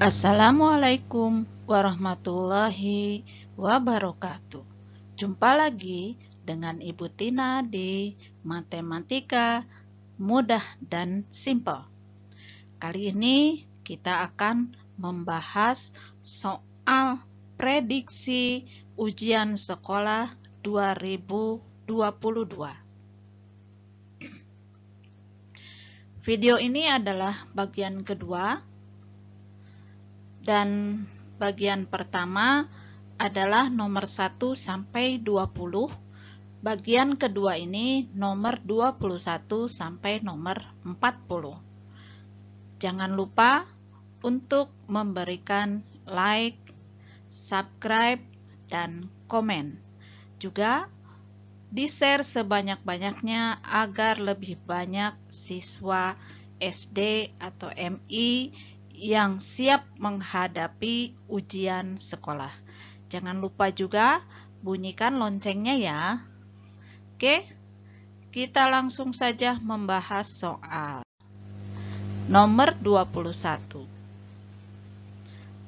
Assalamualaikum warahmatullahi wabarakatuh. Jumpa lagi dengan Ibu Tina di Matematika Mudah dan Simpel. Kali ini kita akan membahas soal prediksi ujian sekolah 2022. Video ini adalah bagian kedua. Dan bagian pertama adalah nomor 1 sampai 20. Bagian kedua ini nomor 21 sampai nomor 40. Jangan lupa untuk memberikan like, subscribe, dan komen. Juga di-share sebanyak-banyaknya agar lebih banyak siswa SD atau MI yang siap menghadapi ujian sekolah. Jangan lupa juga bunyikan loncengnya ya. Oke, kita langsung saja membahas soal nomor 21.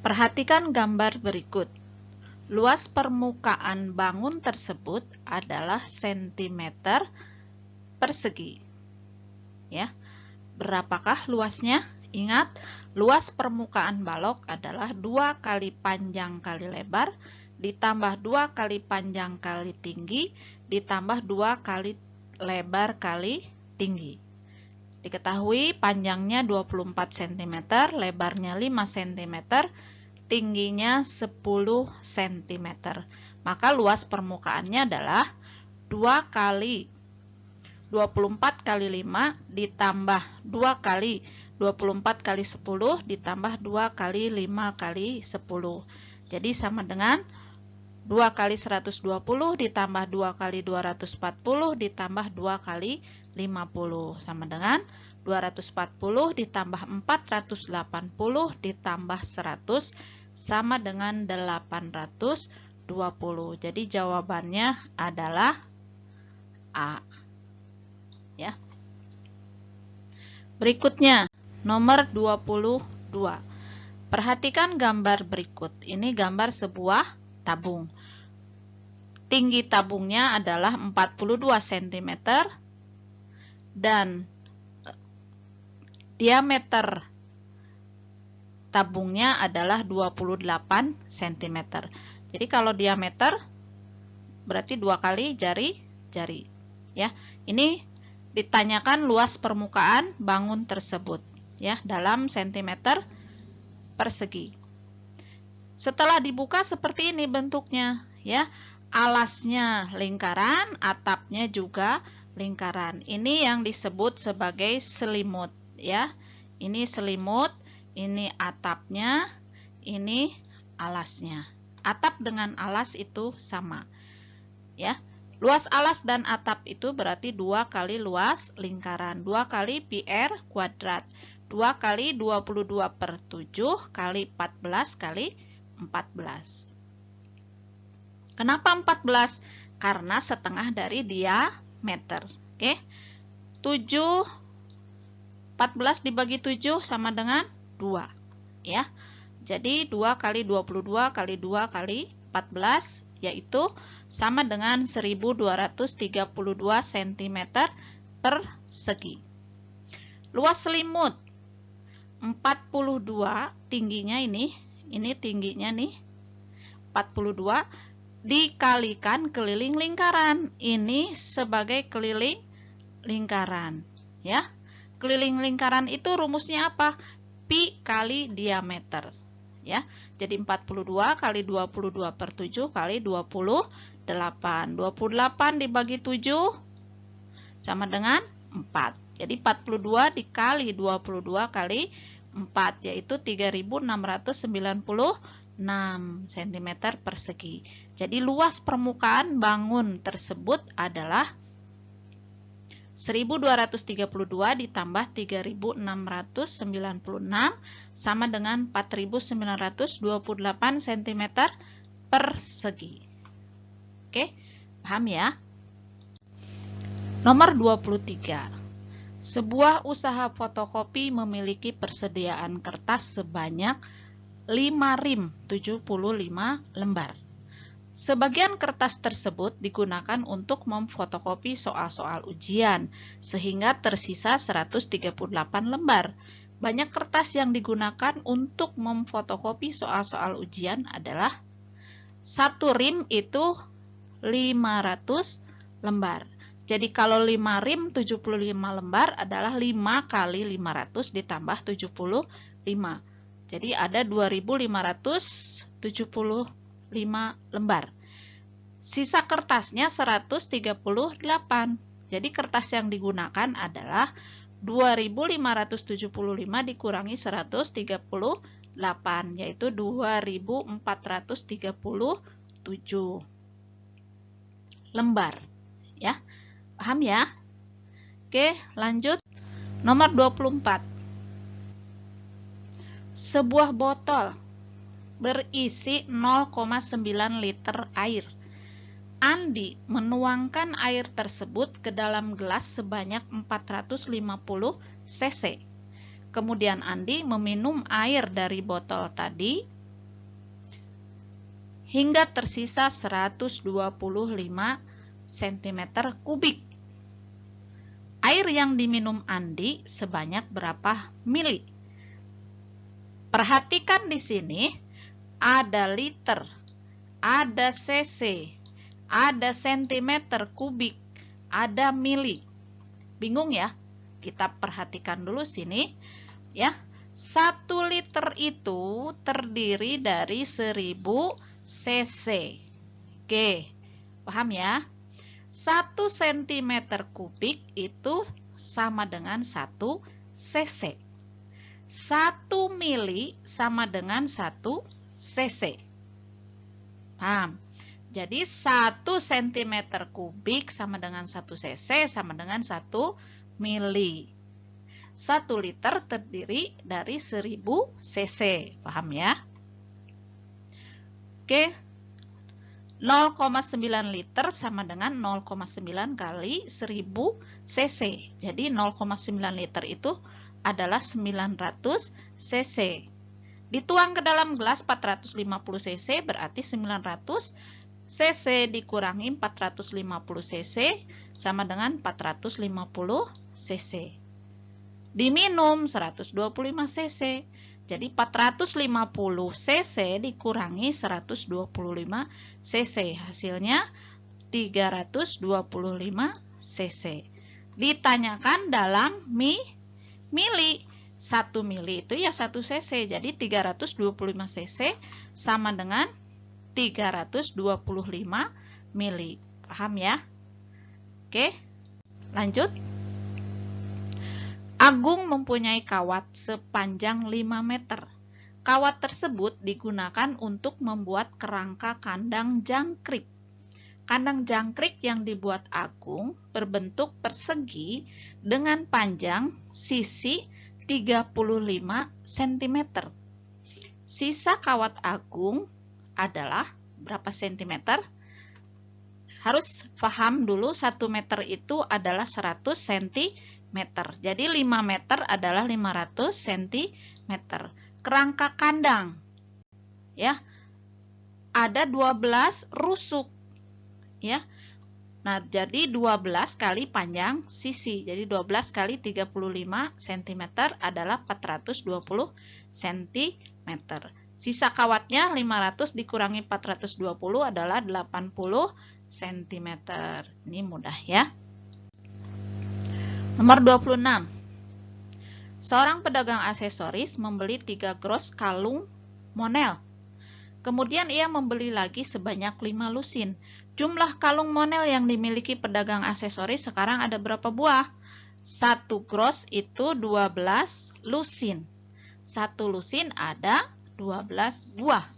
Perhatikan gambar berikut. Luas permukaan bangun tersebut adalah sentimeter persegi. Ya. Berapakah luasnya? Ingat, luas permukaan balok adalah 2 kali panjang kali lebar, ditambah 2 kali panjang kali tinggi, ditambah 2 kali lebar kali tinggi. Diketahui panjangnya 24 cm, lebarnya 5 cm, tingginya 10 cm. Maka luas permukaannya adalah 2 kali 24 kali 5 ditambah 2 kali 24 kali 10 ditambah 2 kali 5 kali 10. Jadi sama dengan 2 kali 120 ditambah 2 kali 240 ditambah 2 kali 50. Sama dengan 240 ditambah 480 ditambah 100 sama dengan 820. Jadi jawabannya adalah A. Ya. Berikutnya nomor 22. Perhatikan gambar berikut. Ini gambar sebuah tabung. Tinggi tabungnya adalah 42 cm dan diameter tabungnya adalah 28 cm. Jadi kalau diameter berarti 2 kali jari. Ya. Ini ditanyakan luas permukaan bangun tersebut. Ya, dalam sentimeter persegi. Setelah dibuka seperti ini bentuknya, ya. Alasnya lingkaran, atapnya juga lingkaran. Ini yang disebut sebagai selimut, ya. Ini selimut, ini atapnya, ini alasnya. Atap dengan alas itu sama. Ya. Luas alas dan atap itu berarti 2 kali luas lingkaran. 2 kali pi r kuadrat. 2 kali 22 per 7 kali 14 kali 14. Kenapa 14? Karena setengah dari diameter. Oke. 14 dibagi 7 sama dengan 2. Ya. Jadi 2 kali 22 kali 2 kali 14 yaitu sama dengan 1232 cm persegi. Luas selimut 42, tingginya ini tingginya nih 42 dikalikan keliling lingkaran. Ini sebagai keliling lingkaran, ya. Keliling lingkaran itu rumusnya apa? Pi kali diameter, ya. Jadi 42 kali 22 per 7 kali 28. 28 dibagi 7 sama dengan 4. Jadi 42 dikali 22 kali 4 yaitu 3696 cm persegi. Jadi luas permukaan bangun tersebut adalah 1232 ditambah 3696 sama dengan 4928 cm persegi. Oke, paham ya? Nomor 23. Sebuah usaha fotokopi memiliki persediaan kertas sebanyak 5 rim 75 lembar. Sebagian kertas tersebut digunakan untuk memfotokopi soal-soal ujian, sehingga tersisa 138 lembar. Banyak kertas yang digunakan untuk memfotokopi soal-soal ujian adalah 1 rim itu 500 lembar. Jadi kalau 5 rim 75 lembar adalah 5 kali 500 ditambah 75. Jadi ada 2575 lembar. Sisa kertasnya 138. Jadi kertas yang digunakan adalah 2575 dikurangi 138, yaitu 2437 lembar. Ya, paham ya? Oke, lanjut. Nomor 24. Sebuah botol berisi 0,9 liter air. Andi menuangkan air tersebut ke dalam gelas sebanyak 450 cc. Kemudian Andi meminum air dari botol tadi hingga tersisa 125 cm kubik. Air yang diminum Andi sebanyak berapa mili? Perhatikan di sini ada liter, ada cc, ada sentimeter kubik, ada mili. Bingung ya? Kita perhatikan dulu sini ya. 1 liter itu terdiri dari 1000 cc. Oke, paham ya? 1 cm kubik itu sama dengan 1 cc. 1 mili sama dengan 1 cc. Paham? Jadi 1 cm kubik sama dengan 1 cc sama dengan 1 mili. 1 liter terdiri dari 1000 cc. Paham ya? Oke. 0,9 liter sama dengan 0,9 kali 1000 cc. Jadi 0,9 liter itu adalah 900 cc. Dituang ke dalam gelas 450 cc berarti 900 cc dikurangi 450 cc sama dengan 450 cc. Diminum 125 cc. Jadi 450 cc dikurangi 125 cc. Hasilnya 325 cc. Ditanyakan dalam mili. 1 mili itu ya 1 cc. Jadi 325 cc sama dengan 325 mili. Paham ya? Oke, lanjut. Agung mempunyai kawat sepanjang 5 meter. Kawat tersebut digunakan untuk membuat kerangka kandang jangkrik. Kandang jangkrik yang dibuat Agung berbentuk persegi dengan panjang sisi 35 cm. Sisa kawat Agung adalah berapa cm? Harus paham dulu 1 meter itu adalah 100 cm. Jadi 5 meter adalah 500 cm. Kerangka kandang ya. Ada 12 rusuk ya. Nah, jadi 12 kali panjang sisi. Jadi 12 kali 35 cm adalah 420 cm. Sisa kawatnya 500 dikurangi 420 adalah 80 cm. Ini mudah ya. Nomor 26. Seorang pedagang aksesoris membeli 3 gros kalung monel. Kemudian ia membeli lagi sebanyak 5 lusin. Jumlah kalung monel yang dimiliki pedagang aksesoris sekarang ada berapa buah? 1 gros itu 12 lusin. 1 lusin ada 12 buah.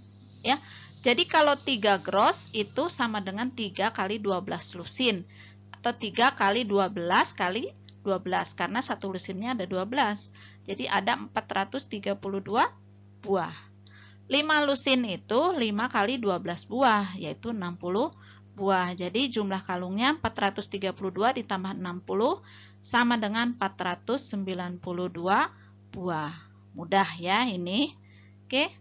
Ya. Jadi kalau 3 gros itu sama dengan 3 kali 12 lusin. Atau 3 kali 12 kali 12. Karena 1 lusinnya ada 12. Jadi ada 432 buah. 5 lusin itu 5 kali 12 buah, yaitu 60 buah. Jadi jumlah kalungnya 432 ditambah 60 sama dengan 492 buah. Mudah ya ini. Oke.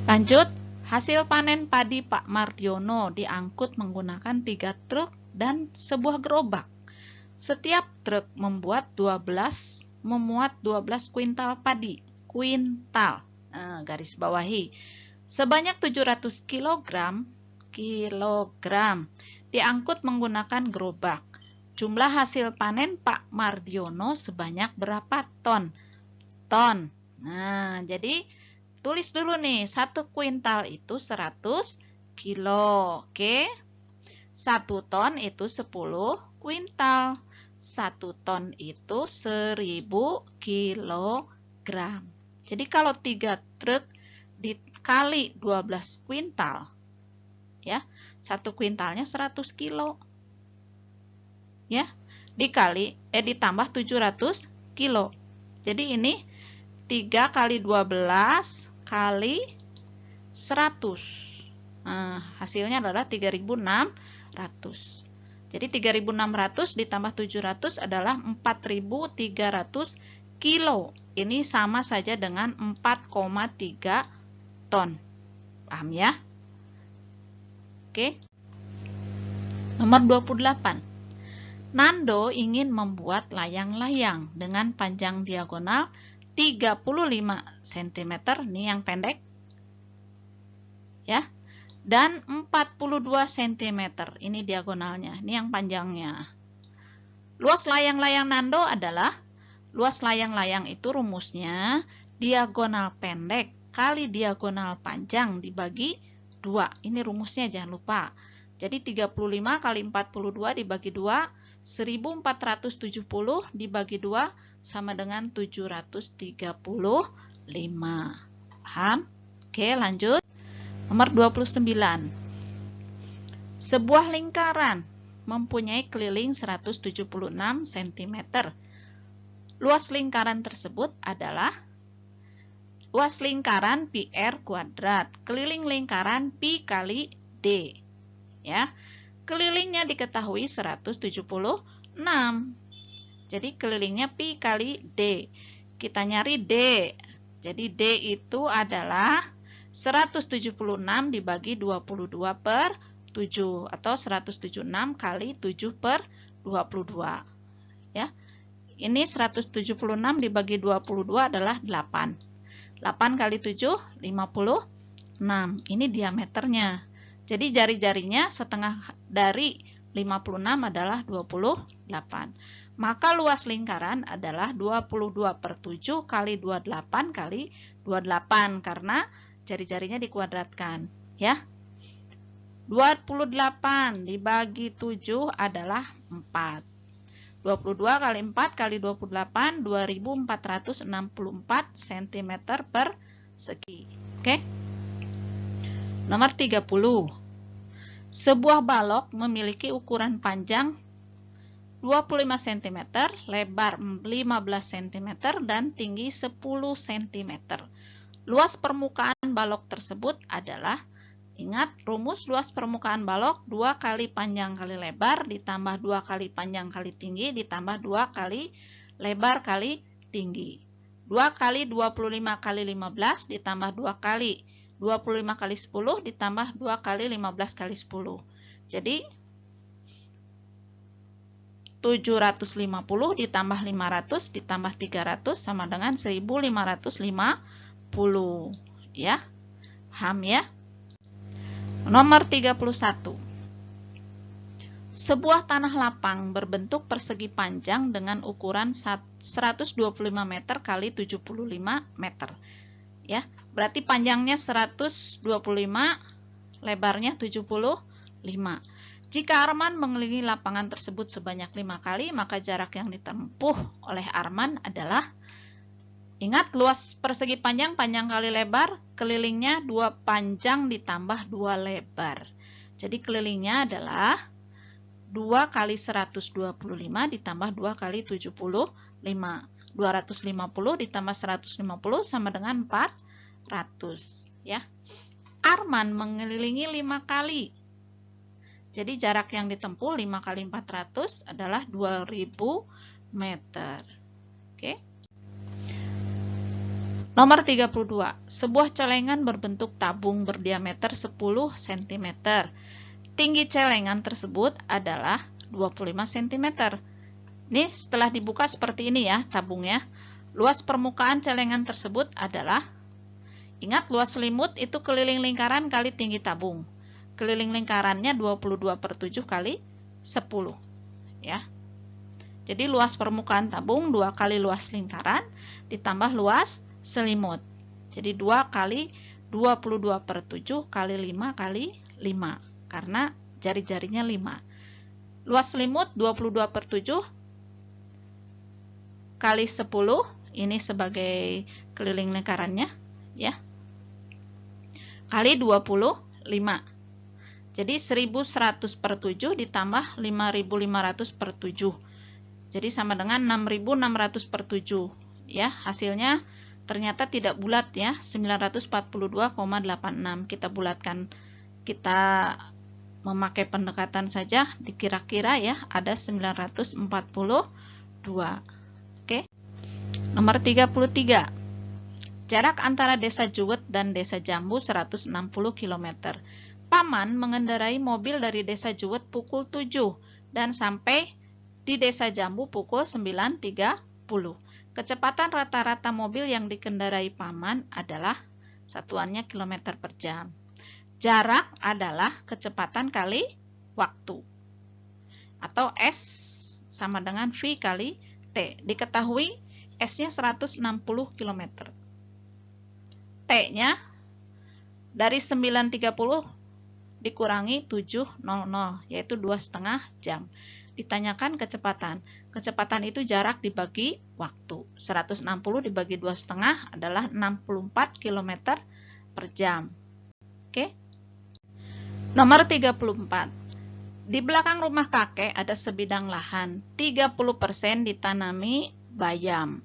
Lanjut, hasil panen padi Pak Mardiono diangkut menggunakan 3 truk dan sebuah gerobak. Setiap truk memuat 12 kuintal padi. Kuintal, garis bawahi. Sebanyak 700 kilogram diangkut menggunakan gerobak. Jumlah hasil panen Pak Mardiono sebanyak berapa ton? Ton. Nah, jadi tulis dulu nih, 1 kuintal itu 100 kilo. Oke. 1 ton itu 10 kuintal. 1 ton itu 1000 kilogram. Jadi kalau 3 truk dikali 12 kuintal, ya, 1 kuintalnya 100 kilo. Ya, ditambah 700 kilo. Jadi ini 3 kali 12 kali 100. Nah, hasilnya adalah 3.600. Jadi 3.600 ditambah 700 adalah 4.300 kilo. Ini sama saja dengan 4,3 ton. Paham ya? Oke. Nomor 28. Nando ingin membuat layang-layang dengan panjang diagonal 35 cm, ini yang pendek, ya, dan 42 cm, ini diagonalnya, ini yang panjangnya. Luas layang-layang Nando adalah, luas layang-layang itu rumusnya diagonal pendek kali diagonal panjang dibagi 2. Ini rumusnya, jangan lupa. Jadi 35 kali 42 dibagi 2, 1470 dibagi 2 sama dengan 735. Paham? Oke, lanjut. Nomor 29. Sebuah lingkaran mempunyai keliling 176 cm. Luas lingkaran tersebut adalah luas lingkaran pi R kuadrat. Keliling lingkaran pi kali D. Ya. Kelilingnya diketahui 176. Jadi kelilingnya pi kali D. Kita nyari D. Jadi D itu adalah 176 dibagi 22 per 7. Atau 176 kali 7 per 22. Ya. Ini 176 dibagi 22 adalah 8. 8 kali 7, 56. Ini diameternya. Jadi jari-jarinya setengah dari 56 adalah 28. Maka luas lingkaran adalah 22 per 7 kali 28 kali 28. Karena jari-jarinya dikuadratkan. Ya. 28 dibagi 7 adalah 4. 22 kali 4 kali 28, 2464 cm per segi. Oke. Nomor 30. Sebuah balok memiliki ukuran panjang 25 cm, lebar 15 cm, dan tinggi 10 cm. Luas permukaan balok tersebut adalah, ingat rumus luas permukaan balok, 2 kali panjang kali lebar ditambah 2 kali panjang kali tinggi ditambah 2 kali lebar kali tinggi. 2 kali 25 kali 15 ditambah 2 kali 25 kali 10 ditambah 2 kali 15 kali 10. Jadi 750 ditambah 500 ditambah 300 sama dengan 1550. Ya. Paham ya? Nomor 31. Sebuah tanah lapang berbentuk persegi panjang dengan ukuran 125 meter kali 75 meter. Ya, berarti panjangnya 125, lebarnya 75. Jika Arman mengelilingi lapangan tersebut sebanyak 5 kali, maka jarak yang ditempuh oleh Arman adalah, ingat luas persegi panjang, panjang kali lebar, kelilingnya 2 panjang ditambah 2 lebar. Jadi kelilingnya adalah 2 kali 125 ditambah 2 kali 75. 250 ditambah 150 sama dengan 400. Ya. Arman mengelilingi 5 kali. Jadi jarak yang ditempuh 5 kali 400 adalah 2000 meter. Oke. Nomor 32. Sebuah celengan berbentuk tabung berdiameter 10 cm. Tinggi celengan tersebut adalah 25 cm. Ini setelah dibuka seperti ini ya tabungnya. Luas permukaan celengan tersebut adalah, ingat luas selimut itu keliling lingkaran kali tinggi tabung. Keliling lingkarannya 22/7 kali 10. Ya. Jadi luas permukaan tabung 2 kali luas lingkaran ditambah luas selimut. Jadi 2 kali 22/7 kali 5 kali 5. Karena jari-jarinya 5. Luas selimut 22/7 kali 10. Ini sebagai keliling lingkarannya. Ya. Kali 25. Jadi 1100/7 ditambah 5500/7. Jadi sama dengan 6600/7. Ya, hasilnya ternyata tidak bulat ya, 942,86. Kita bulatkan, kita memakai pendekatan saja, dikira-kira ya ada 942. Oke. Nomor 33. Jarak antara Desa Juwet dan Desa Jambu 160 km. Paman mengendarai mobil dari Desa Juwet pukul 7 dan sampai di Desa Jambu pukul 9.30. Kecepatan rata-rata mobil yang dikendarai Paman adalah, satuannya kilometer per jam. Jarak adalah kecepatan kali waktu. Atau S sama dengan V kali T. Diketahui S-nya 160 km. T-nya dari 9.30 dikurangi 7.00, yaitu 2,5 jam. Ditanyakan kecepatan. Kecepatan itu jarak dibagi waktu. 160 dibagi 2,5 adalah 64 km per jam. Oke. Nomor 34. Di belakang rumah kakek ada sebidang lahan. 30% ditanami bayam.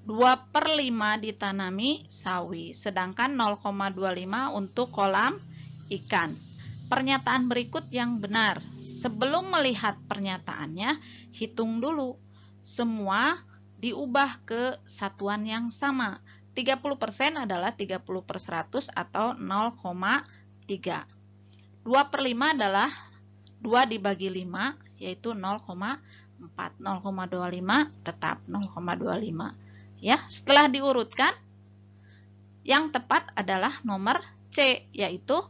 2/5 ditanami sawi. Sedangkan 0,25 untuk kolam ikan. Pernyataan berikut yang benar. Sebelum melihat pernyataannya, hitung dulu. Semua diubah ke satuan yang sama. 30% adalah 30/100 atau 0,3. 2/5 adalah 2 dibagi 5, yaitu 0,4. 0,25 tetap 0,25. Ya, setelah diurutkan, yang tepat adalah nomor C, yaitu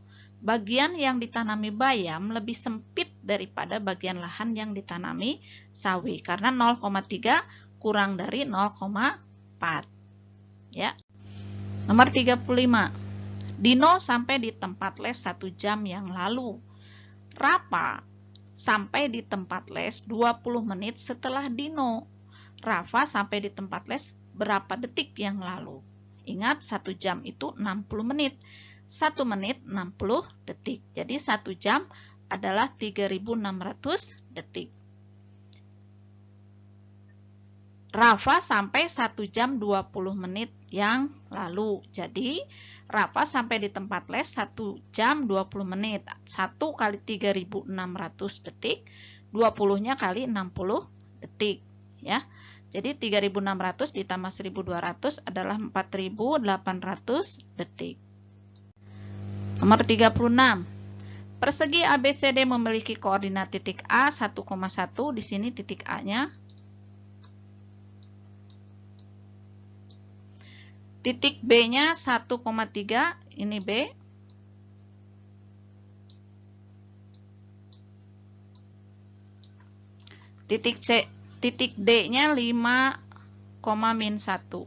bagian yang ditanami bayam lebih sempit daripada bagian lahan yang ditanami sawi, karena 0,3 kurang dari 0,4. Ya. Nomor 35. Dino sampai di tempat les 1 jam yang lalu. Rafa sampai di tempat les 20 menit setelah Dino. Rafa sampai di tempat les berapa detik yang lalu? Ingat, 1 jam itu 60 menit. 1 menit 60 detik. Jadi 1 jam adalah 3.600 detik. Rafa sampai 1 jam 20 menit yang lalu. Jadi Rafa sampai di tempat les 1 jam 20 menit. 1 kali 3.600 detik, 20-nya kali 60 detik. Ya. Jadi 3.600 ditambah 1.200 adalah 4.800 detik. Nomor 36. Persegi ABCD memiliki koordinat titik A 1,1. Di sini titik A-nya. Titik B-nya 1,3. Ini B. Titik D-nya 5,-1.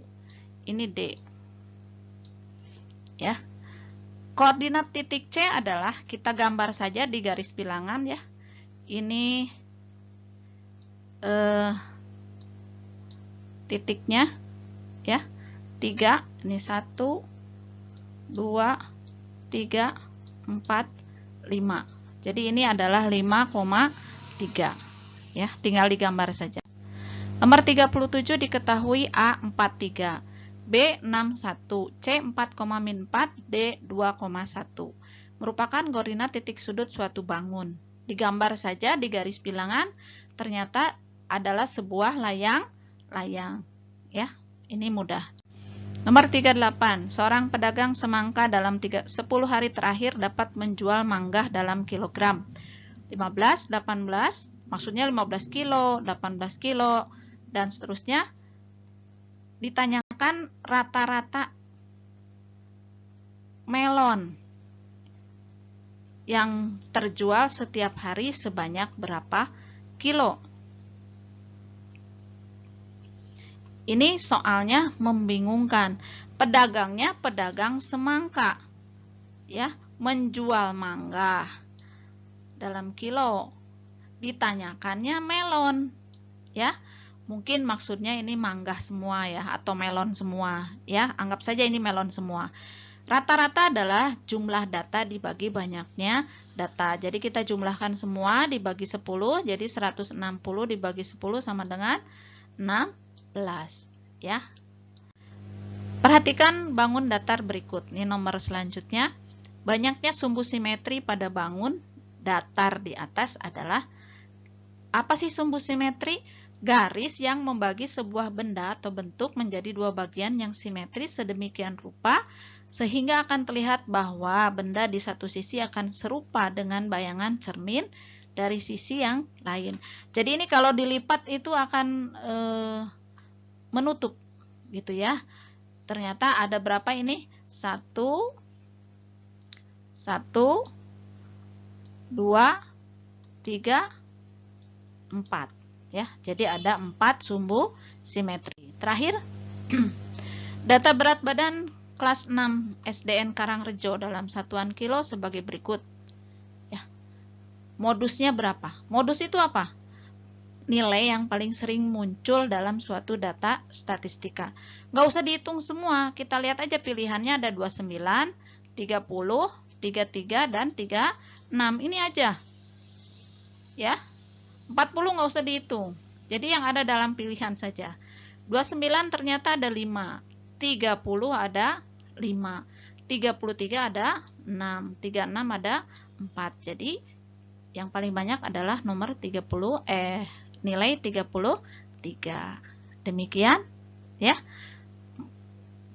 Ini D. Ya. Koordinat titik C adalah, kita gambar saja di garis bilangan ya. Ini titiknya ya. 3, ini 1, 2, 3, 4, 5. Jadi ini adalah 5,3. Ya, tinggal digambar saja. Nomor 37 diketahui A 43, B 61, C 4,-4, D 2,1. Merupakan koordinat titik sudut suatu bangun. Digambar saja di garis bilangan, ternyata adalah sebuah layang-layang. Ya, ini mudah. Nomor 38, seorang pedagang semangka dalam 10 hari terakhir dapat menjual mangga dalam kilogram. 15, 18, maksudnya 15 kilo, 18 kilo, dan seterusnya. Ditanyakan rata-rata melon yang terjual setiap hari sebanyak berapa kilo. Ini soalnya membingungkan. Pedagangnya pedagang semangka, ya, menjual mangga dalam kilo. Ditanyakannya melon, ya. Mungkin maksudnya ini mangga semua ya, atau melon semua, ya. Anggap saja ini melon semua. Rata-rata adalah jumlah data dibagi banyaknya data. Jadi kita jumlahkan semua dibagi 10, jadi 160 dibagi 10 sama dengan 16, ya. Perhatikan bangun datar berikut. Ini nomor selanjutnya. Banyaknya sumbu simetri pada bangun datar di atas adalah, apa sih sumbu simetri? Garis yang membagi sebuah benda atau bentuk menjadi dua bagian yang simetris sedemikian rupa sehingga akan terlihat bahwa benda di satu sisi akan serupa dengan bayangan cermin dari sisi yang lain. Jadi ini kalau dilipat itu akan menutup gitu ya. Ternyata ada berapa ini? 1, 2, 3, 4. Ya, jadi ada 4 sumbu simetri. Terakhir, data berat badan kelas 6 SDN Karangrejo dalam satuan kilo sebagai berikut. Ya. Modusnya berapa? Modus itu apa? Nilai yang paling sering muncul dalam suatu data statistika. Nggak usah dihitung semua, kita lihat aja pilihannya ada 29, 30, 33, dan 36. Ini aja. Ya, 40 nggak usah dihitung. Jadi yang ada dalam pilihan saja. 29 ternyata ada 5, 30 ada 5, 33 ada 6, 36 ada 4. Jadi yang paling banyak adalah nomor nilai 33. Demikian ya.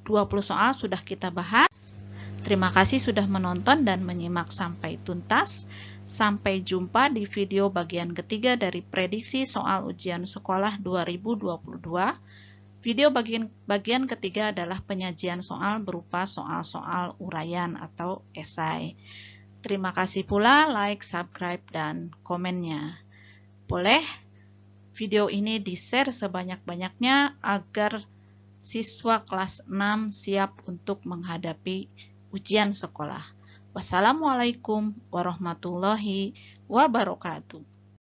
20 soal sudah kita bahas. Terima kasih sudah menonton dan menyimak sampai tuntas. Sampai jumpa di video bagian ketiga dari prediksi soal ujian sekolah 2022. Video bagian ketiga adalah penyajian soal berupa soal-soal uraian atau esai. Terima kasih pula like, subscribe, dan komennya. Boleh video ini di-share sebanyak-banyaknya agar siswa kelas 6 siap untuk menghadapi ujian sekolah. Wassalamualaikum warahmatullahi wabarakatuh.